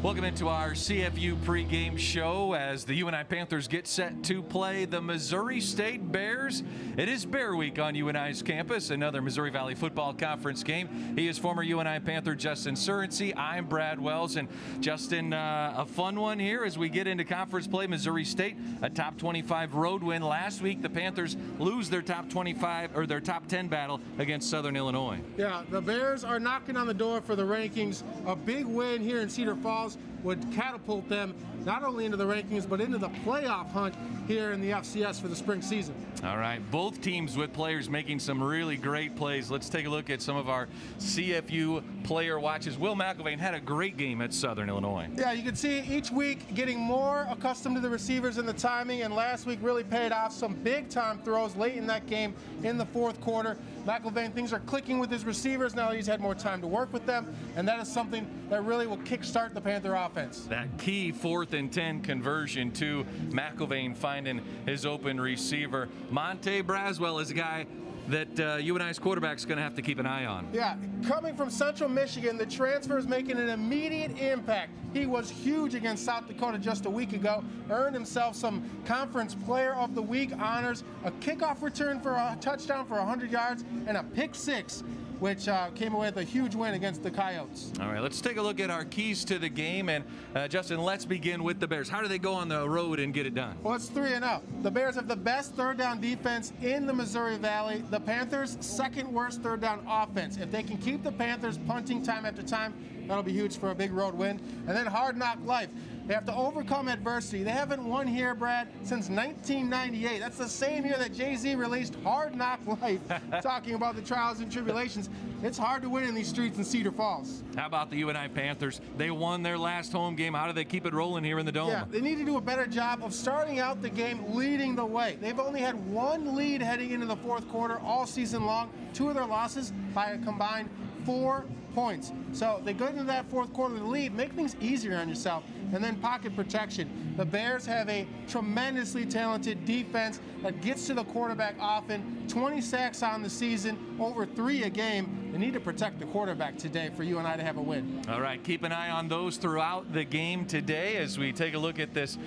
Welcome into our CFU pregame show as the UNI Panthers get set to play the Missouri State Bears. It is Bear Week on UNI's campus, another Missouri Valley Football Conference game. He is former UNI Panther Justin Surrency. I'm Brad Wells. And Justin, a fun one here as we get into conference play. Missouri State, a top 25 road win. Last week, the Panthers lose their top 25 or their top 10 battle against Southern Illinois. Yeah, the Bears are knocking on the door for the rankings. A big win here in Cedar Falls would catapult them not only into the rankings but into the playoff hunt here in the FCS for the spring season. All right, both teams with players making some really great plays. Let's take a look at some of our CFU player watches. Will McElvain had a great game at Southern Illinois. Yeah, you can see each week getting more accustomed to the receivers and the timing, and last week really paid off. Some big-time throws late in that game in the fourth quarter. McElvain, things are clicking with his receivers now that he's had more time to work with them, and that is something that really will kickstart the Panther offense. That key 4th and 10 conversion to McElvain finding his open receiver. Monte Braswell is a guy that UNI's quarterback's going to have to keep an eye on. Yeah, coming from Central Michigan, the transfer is making an immediate impact. He was huge against South Dakota just a week ago, earned himself some Conference Player of the Week honors, a kickoff return for a touchdown for 100 yards, and a pick six, which came away with a huge win against the Coyotes. All right, let's take a look at our keys to the game. And Justin, let's begin with the Bears. How do they go on the road and get it done? Well, it's 3-0. The Bears have the best third down defense in the Missouri Valley. The Panthers' second worst third down offense. If they can keep the Panthers punting time after time, that'll be huge for a big road win. And then hard knock life. They have to overcome adversity. They haven't won here, Brad, since 1998. That's the same year that Jay-Z released Hard Knock Life, talking about the trials and tribulations. It's hard to win in these streets in Cedar Falls. How about the UNI Panthers? They won their last home game. How do they keep it rolling here in the Dome? Yeah, they need to do a better job of starting out the game leading the way. They've only had one lead heading into the fourth quarter all season long. Two of their losses by a combined 4 points. So they go into that fourth quarter with the lead, make things easier on yourself. And then pocket protection. The Bears have a tremendously talented defense that gets to the quarterback often. 20 sacks on the season, over 3 a game. They need to protect the quarterback today for UNI to have a win. All right, keep an eye on those throughout the game today as we take a look at this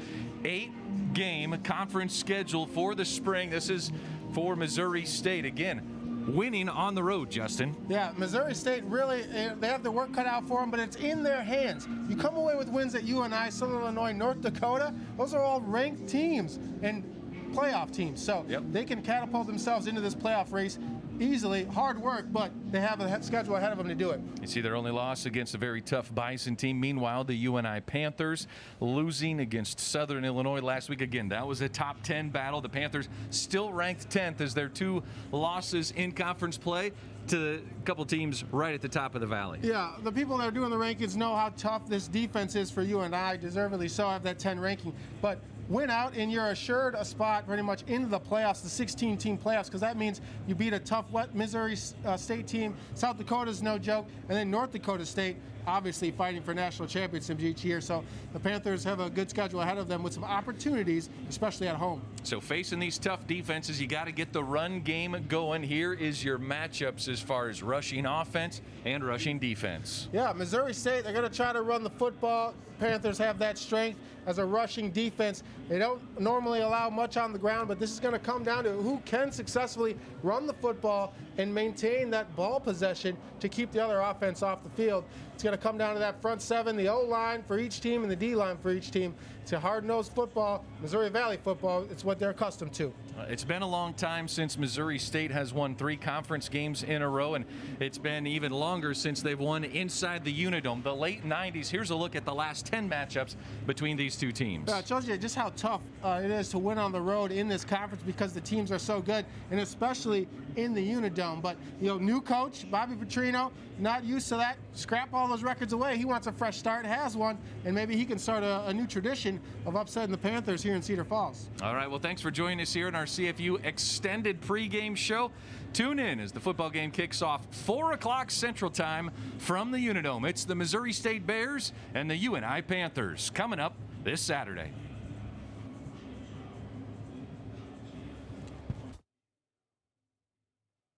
8-game conference schedule for the spring. This is for Missouri State. Again, winning on the road, Justin. Yeah, Missouri State really, they have their work cut out for them, but it's in their hands. You come away with wins at UNI, Southern Illinois, North Dakota. Those are all ranked teams and playoff teams. So They can catapult themselves into this playoff race easily. Hard work, but they have a schedule ahead of them to do it. You see their only loss against a very tough Bison team. Meanwhile, the UNI Panthers losing against Southern Illinois last week. Again, that was a top 10 battle. The Panthers still ranked 10th as their 2 losses in conference play to a couple teams right at the top of the valley. Yeah, the people that are doing the rankings know how tough this defense is for UNI. Deservedly so, have that 10 ranking. But win out and you're assured a spot pretty much into the playoffs, the 16-team playoffs, because that means you beat a tough Missouri State team. South Dakota's no joke, and then North Dakota State obviously fighting for national championships each year. So the Panthers have a good schedule ahead of them with some opportunities, especially at home. So facing these tough defenses, you got to get the run game going. Here is your matchups as far as rushing offense and rushing defense. Yeah, Missouri State, they're going to try to run the football. Panthers have that strength as a rushing defense. They don't normally allow much on the ground, but this is going to come down to who can successfully run the football and maintain that ball possession to keep the other offense off the field. It's going to come down to that front seven, the O-line for each team and the D-line for each team. It's a hard-nosed football, Missouri Valley football. It's what they're accustomed to. It's been a long time since Missouri State has won 3 conference games in a row, and it's been even longer since they've won inside the Unidome. The late 90s. Here's a look at the last 10 matchups between these two teams. It shows you just how tough it is to win on the road in this conference because the teams are so good, and especially in the Unidome. But, new coach, Bobby Petrino, not used to that. Scrap all those records away. He wants a fresh start, has one, and maybe he can start a new tradition of upsetting the Panthers here in Cedar Falls. All right, well, thanks for joining us here in our CFU extended pregame show. Tune in as the football game kicks off 4 o'clock Central Time from the Unidome. It's the Missouri State Bears and the UNI Panthers coming up this Saturday.